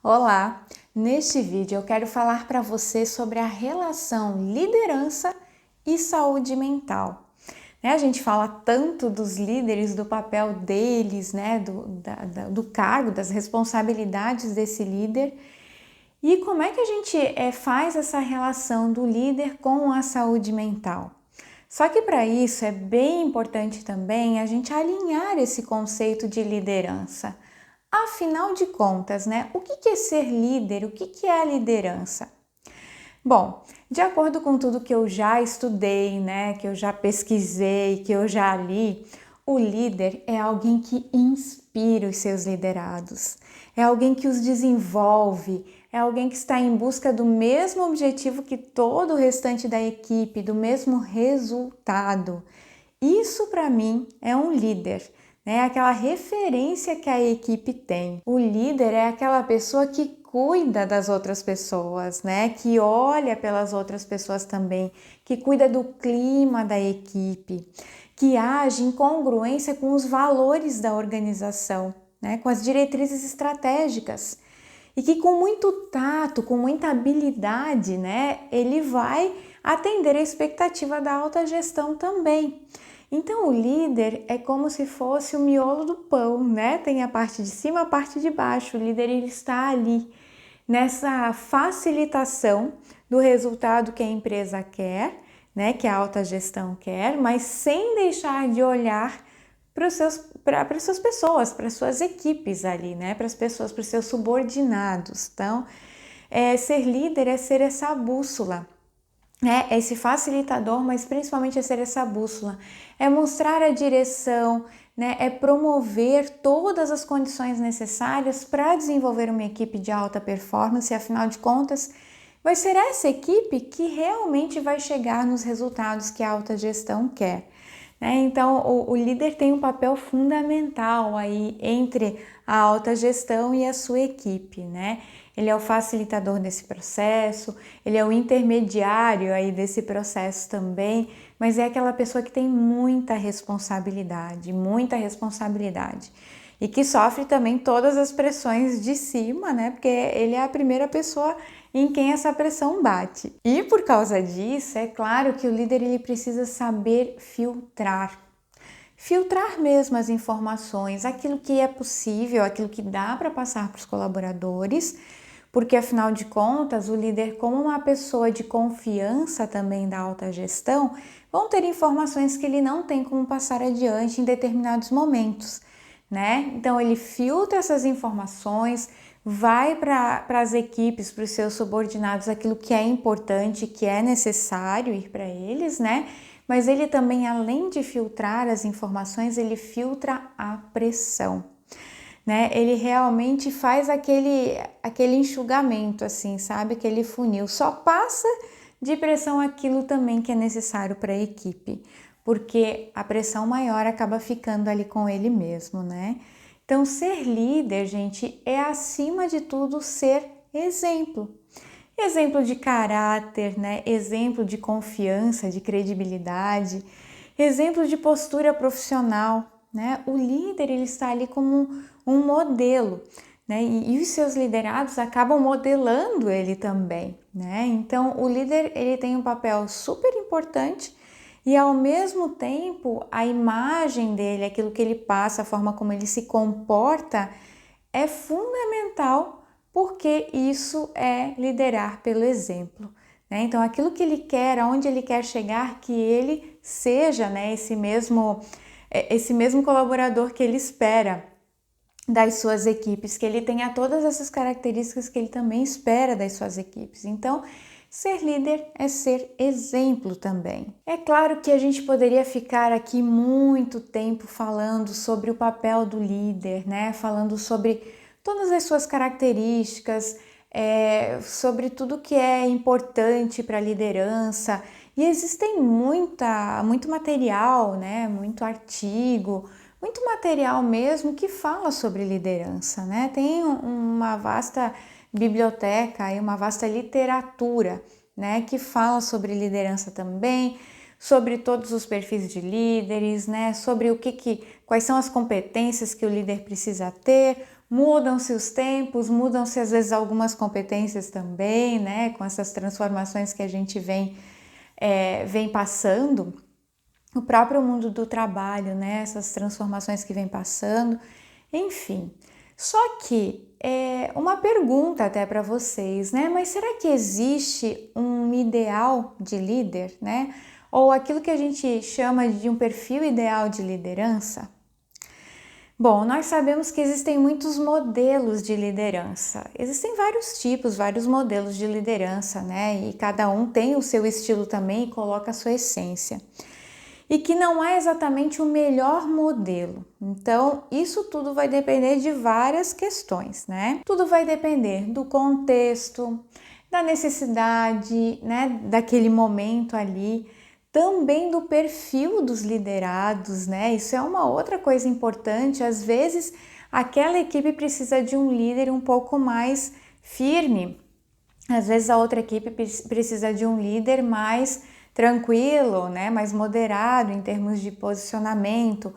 Olá! Neste vídeo eu quero falar para você sobre a relação liderança e saúde mental. A gente fala tanto dos líderes, do papel deles, do cargo, das responsabilidades desse líder e como é que a gente faz essa relação do líder com a saúde mental. Só que para isso é bem importante também a gente alinhar esse conceito de liderança. Afinal de contas, o que é ser líder? O que é a liderança? Bom, de acordo com tudo que eu já estudei, que eu já pesquisei, que eu já li, o líder é alguém que inspira os seus liderados, é alguém que os desenvolve, é alguém que está em busca do mesmo objetivo que todo o restante da equipe, do mesmo resultado. Isso para mim é um líder. Aquela referência que a equipe tem. O líder é aquela pessoa que cuida das outras pessoas, que olha pelas outras pessoas também, que cuida do clima da equipe, que age em congruência com os valores da organização, com as diretrizes estratégicas. E que com muito tato, com muita habilidade, ele vai atender a expectativa da alta gestão também. Então o líder é como se fosse o miolo do pão, Tem a parte de cima, a parte de baixo. O líder ele está ali nessa facilitação do resultado que a empresa quer, que a alta gestão quer, mas sem deixar de olhar para as suas pessoas, para as suas equipes ali, para as pessoas, para os seus subordinados. Então, ser líder é ser essa bússola. É esse facilitador, mas principalmente é ser essa bússola, é mostrar a direção, é promover todas as condições necessárias para desenvolver uma equipe de alta performance. Afinal de contas, vai ser essa equipe que realmente vai chegar nos resultados que a alta gestão quer. Então, o líder tem um papel fundamental aí entre a alta gestão e a sua equipe, Ele é o facilitador desse processo, ele é o intermediário aí desse processo também, mas é aquela pessoa que tem muita responsabilidade e que sofre também todas as pressões de cima, porque ele é a primeira pessoa em quem essa pressão bate. E por causa disso, é claro que o líder ele precisa saber filtrar mesmo as informações, aquilo que é possível, aquilo que dá para passar para os colaboradores, porque afinal de contas, o líder, como uma pessoa de confiança também da alta gestão, vão ter informações que ele não tem como passar adiante em determinados momentos, Então ele filtra essas informações, vai para as equipes, para os seus subordinados, aquilo que é importante, que é necessário ir para eles, Mas ele também, além de filtrar as informações, ele filtra a pressão, Ele realmente faz aquele enxugamento, assim, sabe? Aquele funil. Só passa de pressão aquilo também que é necessário para a equipe, porque a pressão maior acaba ficando ali com ele mesmo, Então, ser líder, gente, é acima de tudo ser exemplo. Exemplo de caráter, Exemplo de confiança, de credibilidade, exemplo de postura profissional, O líder, ele está ali como um modelo, E os seus liderados acabam modelando ele também, Então, o líder, ele tem um papel super importante e, ao mesmo tempo, a imagem dele, aquilo que ele passa, a forma como ele se comporta, é fundamental, porque isso é liderar pelo exemplo, Então, aquilo que ele quer, aonde ele quer chegar, que ele seja, esse mesmo colaborador que ele espera das suas equipes, que ele tenha todas essas características que ele também espera das suas equipes. Então, ser líder é ser exemplo também. É claro que a gente poderia ficar aqui muito tempo falando sobre o papel do líder, Falando sobre todas as suas características, sobre tudo que é importante para a liderança. E existem muito material, Muito artigo, muito material mesmo que fala sobre liderança, Tem uma vasta biblioteca e uma vasta literatura, que fala sobre liderança também, sobre todos os perfis de líderes, sobre quais são as competências que o líder precisa ter, Mudam-se os tempos, mudam-se às vezes algumas competências também, né? Com essas transformações que a gente vem passando, o próprio mundo do trabalho, né? Essas transformações que vem passando, enfim. Só que uma pergunta até para vocês, né? Mas será que existe um ideal de líder, né? Ou aquilo que a gente chama de um perfil ideal de liderança? Bom, nós sabemos que existem muitos modelos de liderança. Existem vários tipos, vários modelos de liderança, né? E cada um tem o seu estilo também e coloca a sua essência. E que não é exatamente o melhor modelo. Então, isso tudo vai depender de várias questões, né? Tudo vai depender do contexto, da necessidade, né, daquele momento ali, também do perfil dos liderados, né? Isso é uma outra coisa importante. Às vezes, aquela equipe precisa de um líder um pouco mais firme. Às vezes, a outra equipe precisa de um líder mais tranquilo, né? Mais moderado em termos de posicionamento.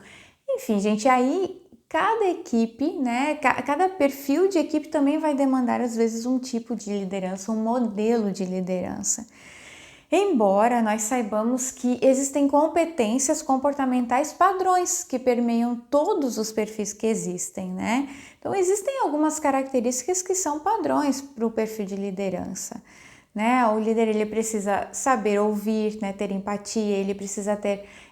Enfim, gente, aí cada equipe, né? Cada perfil de equipe também vai demandar, às vezes, um tipo de liderança, um modelo de liderança. Embora nós saibamos que existem competências comportamentais padrões que permeiam todos os perfis que existem, né? Então, existem algumas características que são padrões para o perfil de liderança, né? O líder, ele precisa saber ouvir, né? Ter empatia, ele precisa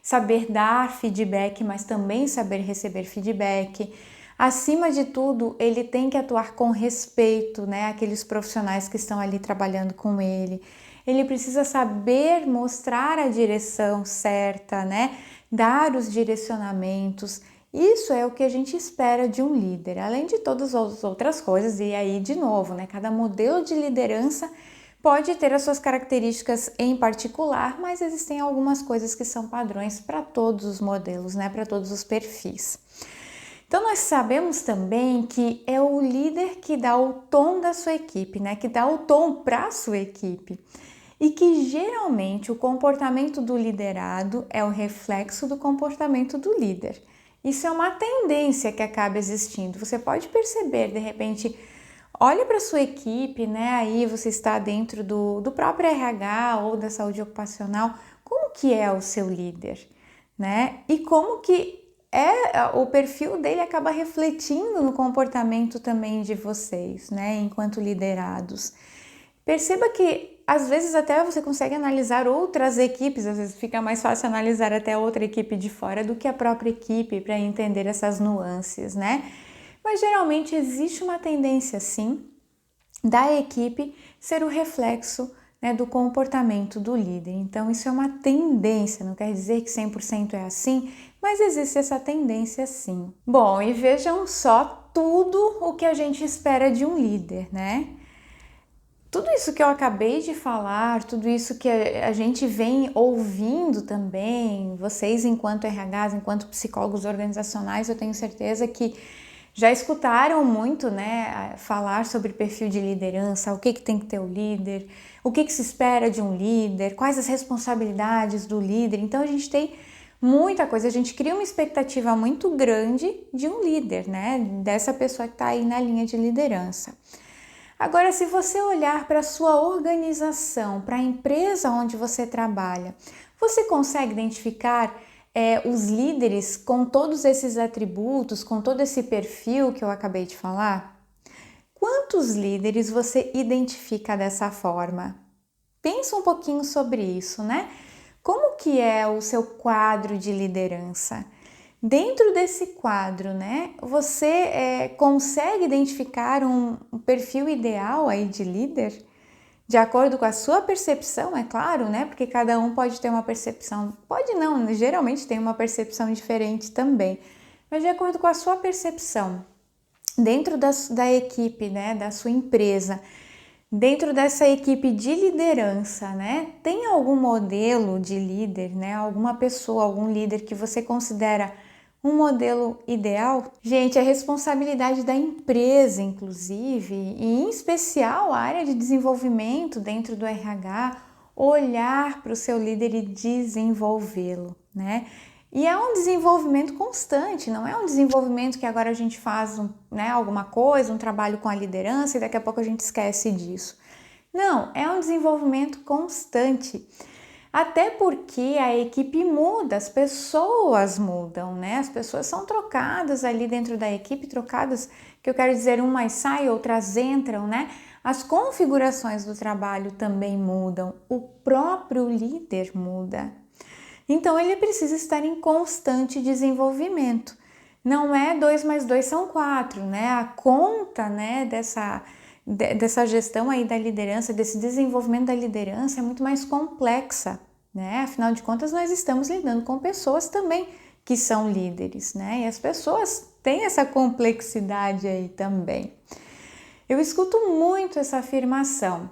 saber dar feedback, mas também saber receber feedback. Acima de tudo, ele tem que atuar com respeito, né? Aqueles profissionais que estão ali trabalhando com ele. Ele precisa saber mostrar a direção certa, né? Dar os direcionamentos. Isso é o que a gente espera de um líder, além de todas as outras coisas. E aí, de novo, né? Cada modelo de liderança pode ter as suas características em particular, mas existem algumas coisas que são padrões para todos os modelos, né? Para todos os perfis. Então, nós sabemos também que é o líder que dá o tom da sua equipe, né? Que dá o tom para a sua equipe. E que geralmente o comportamento do liderado é o reflexo do comportamento do líder. Isso é uma tendência que acaba existindo. Você pode perceber, de repente, olha para a sua equipe, né? Aí você está dentro do próprio RH ou da saúde ocupacional, como que é o seu líder, né? E como que o perfil dele acaba refletindo no comportamento também de vocês, né? Enquanto liderados. Perceba que às vezes até você consegue analisar outras equipes, às vezes fica mais fácil analisar até outra equipe de fora do que a própria equipe para entender essas nuances, né? Mas geralmente existe uma tendência, sim, da equipe ser o reflexo, né, do comportamento do líder. Então, isso é uma tendência, não quer dizer que 100% é assim, mas existe essa tendência, sim. Bom, e vejam só tudo o que a gente espera de um líder, né? Tudo isso que eu acabei de falar, tudo isso que a gente vem ouvindo também, vocês enquanto RHs, enquanto psicólogos organizacionais, eu tenho certeza que já escutaram muito, né, falar sobre perfil de liderança, o que tem que ter o líder, o que se espera de um líder, quais as responsabilidades do líder. Então a gente tem muita coisa, a gente cria uma expectativa muito grande de um líder, né, dessa pessoa que está aí na linha de liderança. Agora, se você olhar para a sua organização, para a empresa onde você trabalha, você consegue identificar os líderes com todos esses atributos, com todo esse perfil que eu acabei de falar? Quantos líderes você identifica dessa forma? Pensa um pouquinho sobre isso, né? Como que é o seu quadro de liderança? Dentro desse quadro, né, você consegue identificar um perfil ideal aí de líder? De acordo com a sua percepção, é claro, né? Porque cada um pode ter uma percepção, pode não, geralmente tem uma percepção diferente também. Mas de acordo com a sua percepção, dentro da equipe, né, da sua empresa, dentro dessa equipe de liderança, né, tem algum modelo de líder, né, alguma pessoa, algum líder que você considera um modelo ideal? Gente, é responsabilidade da empresa, inclusive, e em especial a área de desenvolvimento dentro do RH, olhar para o seu líder e desenvolvê-lo, né? E é um desenvolvimento constante, não é um desenvolvimento que agora a gente faz alguma coisa, um trabalho com a liderança e daqui a pouco a gente esquece disso. Não, é um desenvolvimento constante. Até porque a equipe muda, as pessoas mudam, né? As pessoas são trocadas ali dentro da equipe, trocadas, que eu quero dizer, umas saem, outras entram, né? As configurações do trabalho também mudam, o próprio líder muda. Então, ele precisa estar em constante desenvolvimento. Não é 2 mais 2 são 4, né? A conta, né, dessa gestão aí da liderança, desse desenvolvimento da liderança é muito mais complexa, né? Afinal de contas, nós estamos lidando com pessoas também que são líderes, né? E as pessoas têm essa complexidade aí também. Eu escuto muito essa afirmação.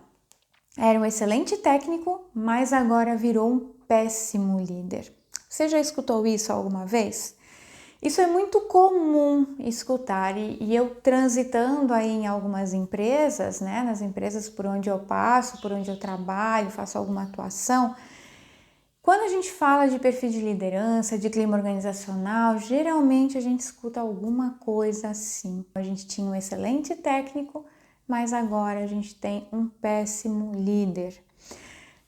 Era um excelente técnico, mas agora virou um péssimo líder. Você já escutou isso alguma vez? Isso é muito comum escutar e eu transitando aí em algumas empresas, né, nas empresas por onde eu passo, por onde eu trabalho, faço alguma atuação, quando a gente fala de perfil de liderança, de clima organizacional, geralmente a gente escuta alguma coisa assim. A gente tinha um excelente técnico, mas agora a gente tem um péssimo líder.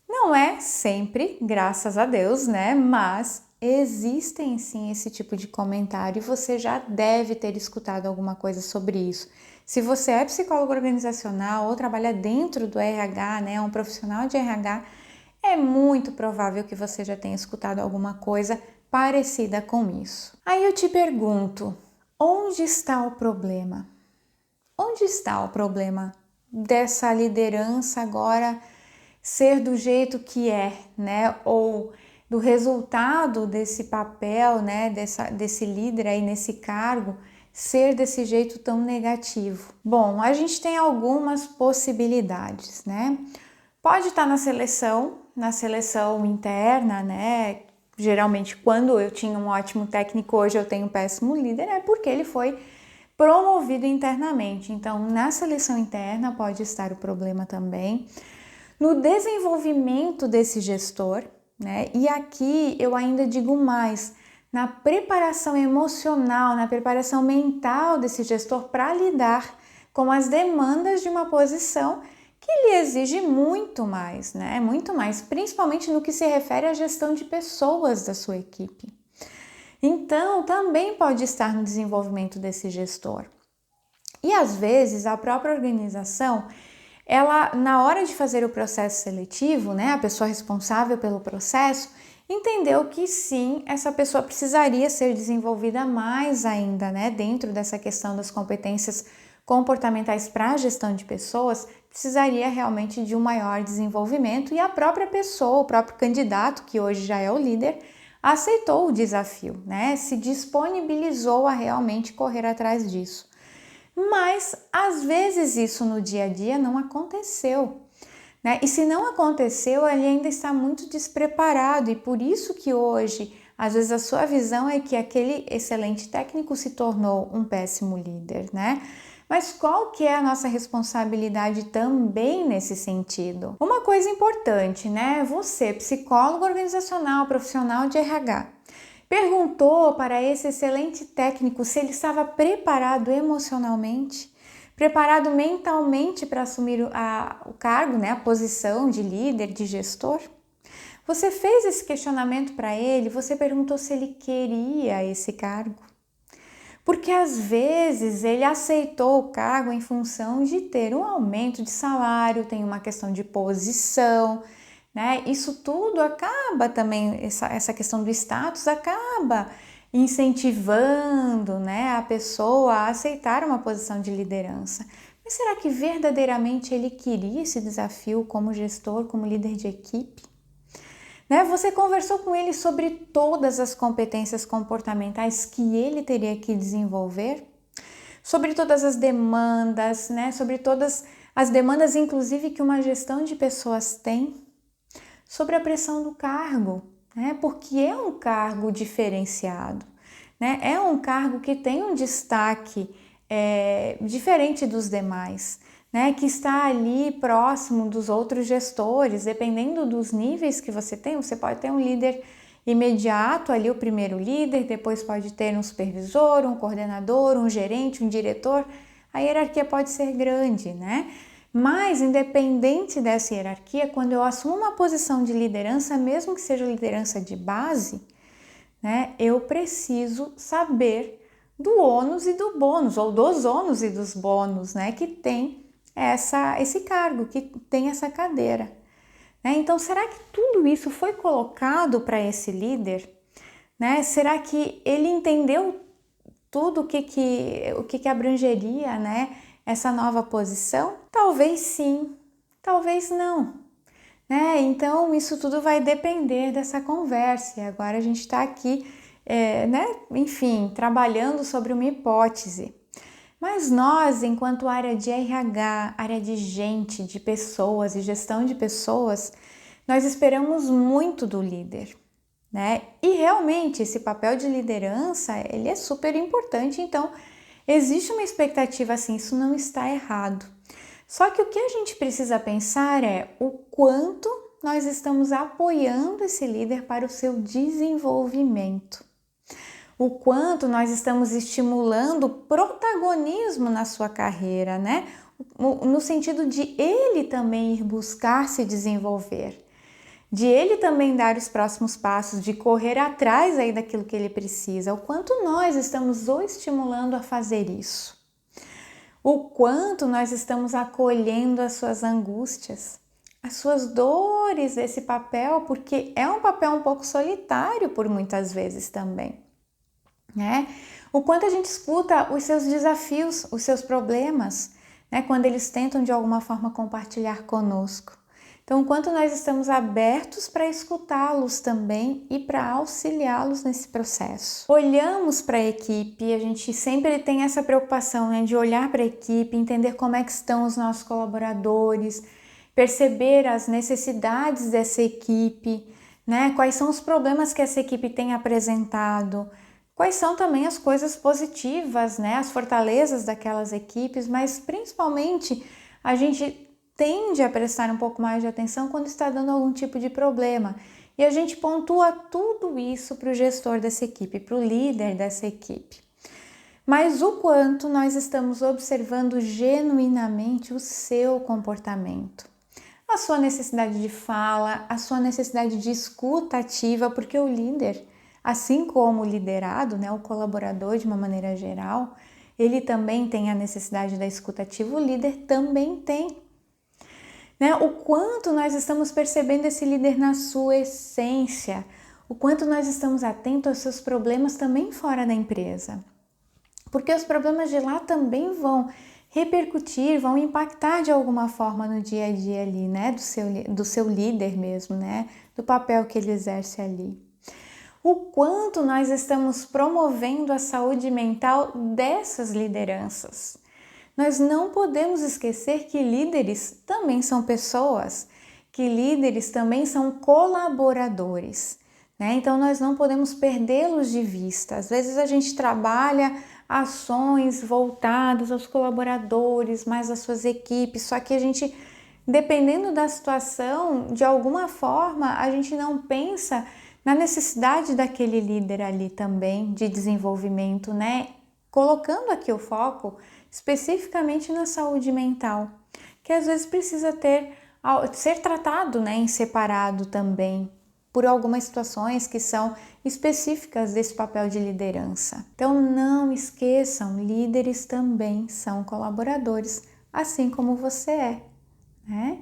Não é sempre, graças a Deus, né? Mas existem sim esse tipo de comentário e você já deve ter escutado alguma coisa sobre isso. Se você é psicólogo organizacional ou trabalha dentro do RH, né, um profissional de RH, é muito provável que você já tenha escutado alguma coisa parecida com isso. Aí eu te pergunto, onde está o problema? Onde está o problema dessa liderança agora ser do jeito que é, né? Ou do resultado desse papel, né? Desse líder aí nesse cargo ser desse jeito tão negativo? Bom, a gente tem algumas possibilidades, né? Pode estar na seleção interna, né? Geralmente, quando eu tinha um ótimo técnico, hoje eu tenho um péssimo líder, é porque ele foi promovido internamente. Então, na seleção interna pode estar o problema também. No desenvolvimento desse gestor, né? E aqui eu ainda digo mais, na preparação emocional, na preparação mental desse gestor para lidar com as demandas de uma posição que lhe exige muito mais, né? Muito mais, principalmente no que se refere à gestão de pessoas da sua equipe. Então, também pode estar no desenvolvimento desse gestor. E às vezes a própria organização, ela, na hora de fazer o processo seletivo, né, a pessoa responsável pelo processo, entendeu que sim, essa pessoa precisaria ser desenvolvida mais ainda, né, dentro dessa questão das competências comportamentais para a gestão de pessoas, precisaria realmente de um maior desenvolvimento e a própria pessoa, o próprio candidato, que hoje já é o líder, aceitou o desafio, né, se disponibilizou a realmente correr atrás disso. Mas às vezes isso no dia a dia não aconteceu, né? E se não aconteceu, ele ainda está muito despreparado e por isso que hoje, às vezes a sua visão é que aquele excelente técnico se tornou um péssimo líder, né? Mas qual que é a nossa responsabilidade também nesse sentido? Uma coisa importante, né? Você, psicólogo organizacional, profissional de RH, perguntou para esse excelente técnico se ele estava preparado emocionalmente, preparado mentalmente para assumir o cargo, né, a posição de líder, de gestor? Você fez esse questionamento para ele? Você perguntou se ele queria esse cargo? Porque às vezes ele aceitou o cargo em função de ter um aumento de salário, tem uma questão de posição, né? Isso tudo acaba também, essa questão do status acaba incentivando, né, a pessoa a aceitar uma posição de liderança. Mas será que verdadeiramente ele queria esse desafio como gestor, como líder de equipe? Né? Você conversou com ele sobre todas as competências comportamentais que ele teria que desenvolver? Sobre todas as demandas, né? Sobre todas as demandas, inclusive, que uma gestão de pessoas tem? Sobre a pressão do cargo, né? Porque é um cargo diferenciado, né? É um cargo que tem um destaque diferente dos demais, né? Que está ali próximo dos outros gestores, dependendo dos níveis que você tem. Você pode ter um líder imediato ali o primeiro líder, depois pode ter um supervisor, um coordenador, um gerente, um diretor. A hierarquia pode ser grande, né? Mas, independente dessa hierarquia, quando eu assumo uma posição de liderança, mesmo que seja liderança de base, né, eu preciso saber do ônus e do bônus, ou dos ônus e dos bônus, né, que tem esse cargo, que tem essa cadeira. Né? Então, será que tudo isso foi colocado para esse líder? Né? Será que ele entendeu tudo o que abrangeria, né, essa nova posição? Talvez sim, talvez não. Né? Então, isso tudo vai depender dessa conversa. E agora a gente está aqui, né, enfim, trabalhando sobre uma hipótese. Mas nós, enquanto área de RH, área de gente, de pessoas e gestão de pessoas, nós esperamos muito do líder, né? E realmente esse papel de liderança, ele é super importante, então existe uma expectativa assim, isso não está errado. Só que o que a gente precisa pensar é o quanto nós estamos apoiando esse líder para o seu desenvolvimento. O quanto nós estamos estimulando protagonismo na sua carreira, né? No sentido de ele também ir buscar se desenvolver, de ele também dar os próximos passos, de correr atrás aí daquilo que ele precisa. O quanto nós estamos o estimulando a fazer isso. O quanto nós estamos acolhendo as suas angústias, as suas dores desse papel, porque é um papel um pouco solitário por muitas vezes também. Né? O quanto a gente escuta os seus desafios, os seus problemas, né? Quando eles tentam de alguma forma compartilhar conosco. Então, o quanto nós estamos abertos para escutá-los também e para auxiliá-los nesse processo. Olhamos para a equipe, a gente sempre tem essa preocupação, né, de olhar para a equipe, entender como é que estão os nossos colaboradores, perceber as necessidades dessa equipe, né? Quais são os problemas que essa equipe tem apresentado, quais são também as coisas positivas, né? As fortalezas daquelas equipes, mas principalmente a gente tende a prestar um pouco mais de atenção quando está dando algum tipo de problema. E a gente pontua tudo isso para o gestor dessa equipe, para o líder dessa equipe. Mas o quanto nós estamos observando genuinamente o seu comportamento, a sua necessidade de fala, a sua necessidade de escuta ativa, porque o líder, assim como o liderado, né, o colaborador de uma maneira geral, ele também tem a necessidade da escuta ativa, o líder também tem. Né? O quanto nós estamos percebendo esse líder na sua essência, o quanto nós estamos atentos aos seus problemas também fora da empresa. Porque os problemas de lá também vão repercutir, vão impactar de alguma forma no dia a dia ali, né? Do seu líder mesmo, né? Do papel que ele exerce ali. O quanto nós estamos promovendo a saúde mental dessas lideranças. Nós não podemos esquecer que líderes também são pessoas, que líderes também são colaboradores, né? Então nós não podemos perdê-los de vista. Às vezes a gente trabalha ações voltadas aos colaboradores, mais às suas equipes, só que a gente, dependendo da situação, de alguma forma, a gente não pensa na necessidade daquele líder ali também de desenvolvimento, né? Colocando aqui o foco especificamente na saúde mental, que às vezes precisa ser tratado, né, em separado também, por algumas situações que são específicas desse papel de liderança. Então não esqueçam, líderes também são colaboradores, assim como você é, né?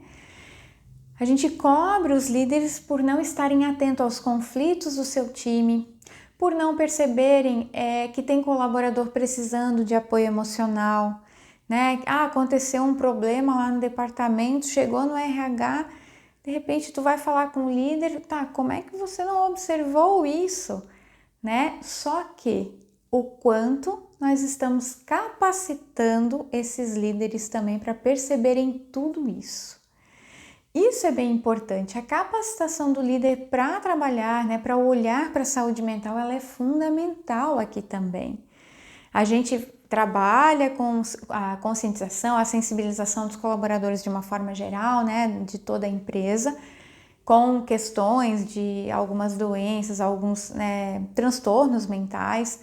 A gente cobra os líderes por não estarem atentos aos conflitos do seu time, por não perceberem que tem colaborador precisando de apoio emocional, né? Aconteceu um problema lá no departamento, chegou no RH, de repente tu vai falar com o líder, tá, como é que você não observou isso, né? Só que o quanto nós estamos capacitando esses líderes também para perceberem tudo isso. Isso é bem importante. A capacitação do líder para trabalhar, né, para olhar para a saúde mental, ela é fundamental aqui também. A gente trabalha com a conscientização, a sensibilização dos colaboradores de uma forma geral, né, de toda a empresa, com questões de algumas doenças, alguns transtornos mentais,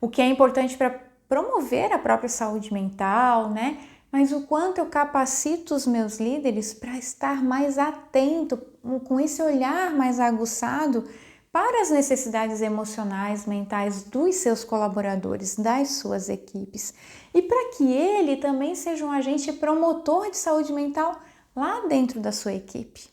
o que é importante para promover a própria saúde mental, né? Mas o quanto eu capacito os meus líderes para estar mais atento, com esse olhar mais aguçado para as necessidades emocionais, mentais dos seus colaboradores, das suas equipes. E para que ele também seja um agente promotor de saúde mental lá dentro da sua equipe.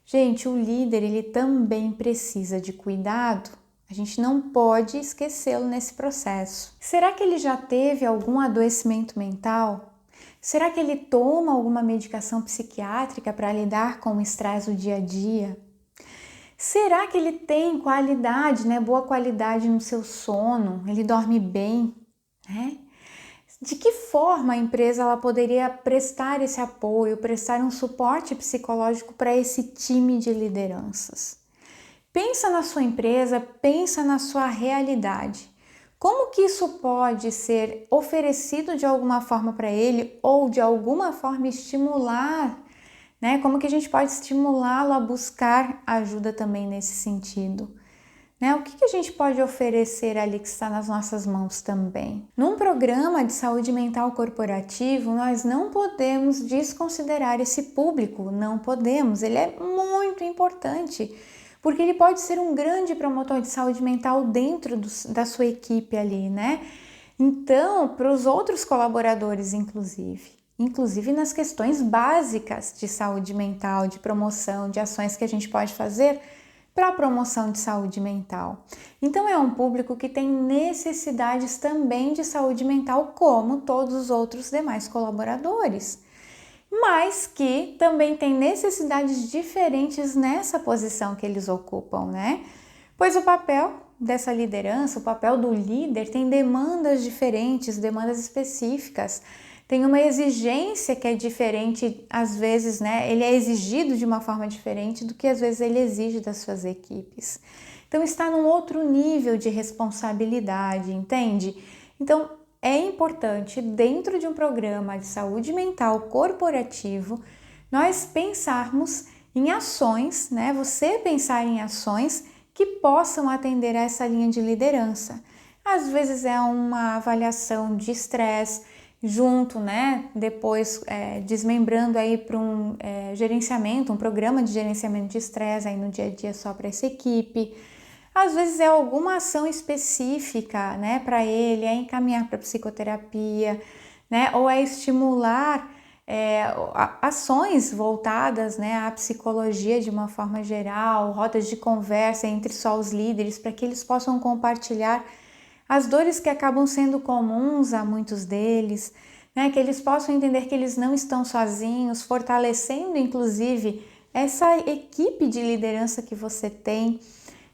Gente, o líder, ele também precisa de cuidado. A gente não pode esquecê-lo nesse processo. Será que ele já teve algum adoecimento mental? Será que ele toma alguma medicação psiquiátrica para lidar com o estresse do dia a dia? Será que ele tem qualidade, boa qualidade no seu sono? Ele dorme bem, né? De que forma a empresa ela poderia prestar esse apoio, prestar um suporte psicológico para esse time de lideranças? Pensa na sua empresa, pensa na sua realidade. Como que isso pode ser oferecido de alguma forma para ele ou de alguma forma estimular, né? Como que a gente pode estimulá-lo a buscar ajuda também nesse sentido? Né? O que a gente pode oferecer ali que está nas nossas mãos também? Num programa de saúde mental corporativo, nós não podemos desconsiderar esse público, não podemos, ele é muito importante, porque ele pode ser um grande promotor de saúde mental dentro da sua equipe ali, né? Então, para os outros colaboradores, inclusive nas questões básicas de saúde mental, de promoção, de ações que a gente pode fazer para a promoção de saúde mental. Então é um público que tem necessidades também de saúde mental, como todos os outros demais colaboradores, mas que também tem necessidades diferentes nessa posição que eles ocupam, né? Pois o papel dessa liderança, o papel do líder tem demandas diferentes, demandas específicas. Tem uma exigência que é diferente, às vezes, né? Ele é exigido de uma forma diferente do que às vezes ele exige das suas equipes. Então está num outro nível de responsabilidade, entende? Então é importante, dentro de um programa de saúde mental corporativo, nós pensarmos em ações, né? Você pensar em ações que possam atender a essa linha de liderança. Às vezes é uma avaliação de estresse, junto, né? Depois desmembrando aí para um gerenciamento, um programa de gerenciamento de estresse aí no dia a dia só para essa equipe. Às vezes é alguma ação específica, né, para ele, é encaminhar para psicoterapia, né, ou é estimular ações voltadas, né, à psicologia de uma forma geral, rodas de conversa entre só os líderes, para que eles possam compartilhar as dores que acabam sendo comuns a muitos deles, né, que eles possam entender que eles não estão sozinhos, fortalecendo inclusive essa equipe de liderança que você tem.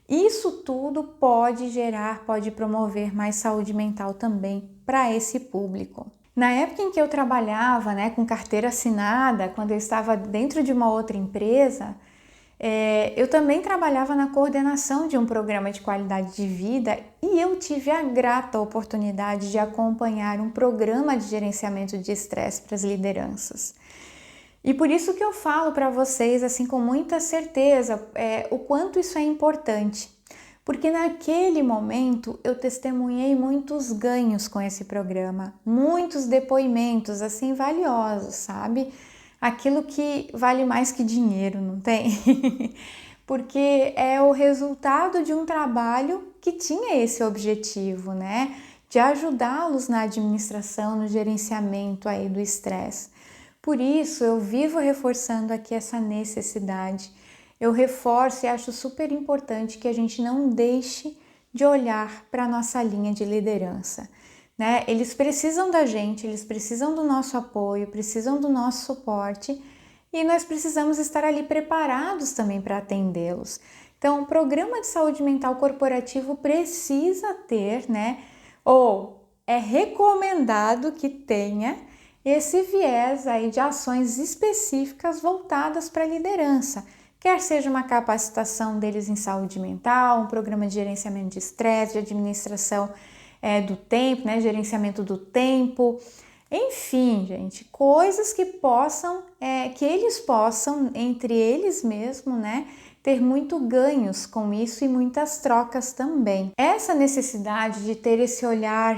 Isso tudo pode promover mais saúde mental também para esse público. Na época em que eu trabalhava, né, com carteira assinada, quando eu estava dentro de uma outra empresa, eu também trabalhava na coordenação de um programa de qualidade de vida e eu tive a grata oportunidade de acompanhar um programa de gerenciamento de estresse para as lideranças. E por isso que eu falo para vocês, assim, com muita certeza, o quanto isso é importante. Porque naquele momento eu testemunhei muitos ganhos com esse programa, muitos depoimentos, assim, valiosos, sabe? Aquilo que vale mais que dinheiro, não tem? Porque é o resultado de um trabalho que tinha esse objetivo, né? De ajudá-los na administração, no gerenciamento aí do estresse. Por isso, eu vivo reforçando aqui essa necessidade. Eu reforço e acho super importante que a gente não deixe de olhar para a nossa linha de liderança, né? Eles precisam da gente, eles precisam do nosso apoio, precisam do nosso suporte e nós precisamos estar ali preparados também para atendê-los. Então, o programa de saúde mental corporativo precisa ter, né? Ou é recomendado que tenha esse viés aí de ações específicas voltadas para a liderança, quer seja uma capacitação deles em saúde mental, um programa de gerenciamento de estresse, de administração do tempo, né, gerenciamento do tempo, Enfim, gente, coisas que possam, que eles possam, entre eles mesmos, né, ter muito ganhos com isso e muitas trocas também. Essa necessidade de ter esse olhar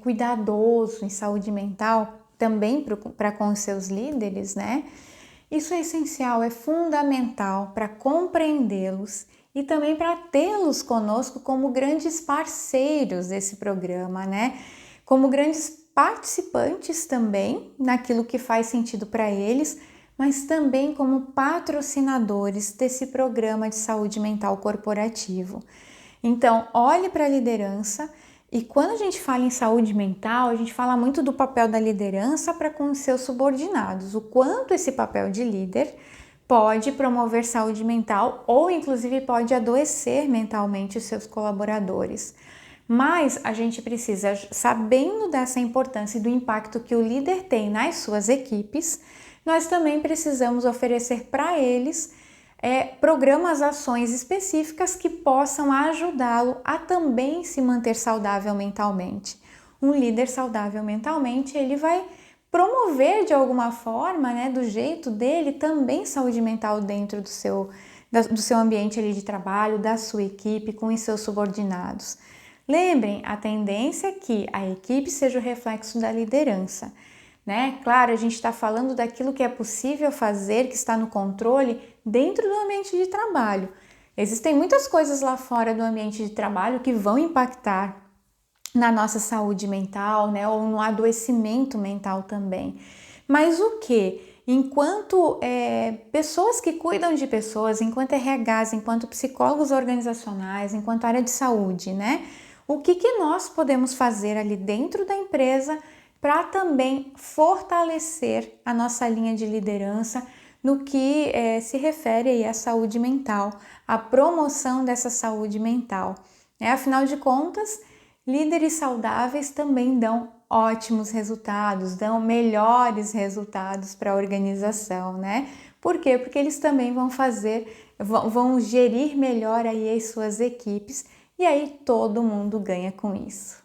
cuidadoso em saúde mental também para com os seus líderes, né? Isso é essencial, é fundamental para compreendê-los e também para tê-los conosco como grandes parceiros desse programa, né? Como grandes participantes também naquilo que faz sentido para eles, mas também como patrocinadores desse programa de saúde mental corporativo. Então, olhe para a liderança e quando a gente fala em saúde mental, a gente fala muito do papel da liderança para com os seus subordinados, o quanto esse papel de líder pode promover saúde mental ou inclusive pode adoecer mentalmente os seus colaboradores. Mas a gente precisa, sabendo dessa importância e do impacto que o líder tem nas suas equipes, nós também precisamos oferecer para eles programas, ações específicas que possam ajudá-lo a também se manter saudável mentalmente. Um líder saudável mentalmente, ele vai promover de alguma forma, né, do jeito dele, também saúde mental dentro do seu ambiente ali de trabalho, da sua equipe, com os seus subordinados. Lembrem, a tendência é que a equipe seja o reflexo da liderança, né? Claro, a gente está falando daquilo que é possível fazer, que está no controle dentro do ambiente de trabalho. Existem muitas coisas lá fora do ambiente de trabalho que vão impactar na nossa saúde mental, né? Ou no adoecimento mental também. Mas o que? Enquanto pessoas que cuidam de pessoas, enquanto RHs, enquanto psicólogos organizacionais, enquanto área de saúde, né? O que nós podemos fazer ali dentro da empresa para também fortalecer a nossa linha de liderança no que se refere aí à saúde mental, à promoção dessa saúde mental. Afinal de contas, líderes saudáveis também dão ótimos resultados, dão melhores resultados para a organização, né? Por quê? Porque eles também vão gerir melhor aí as suas equipes e aí todo mundo ganha com isso.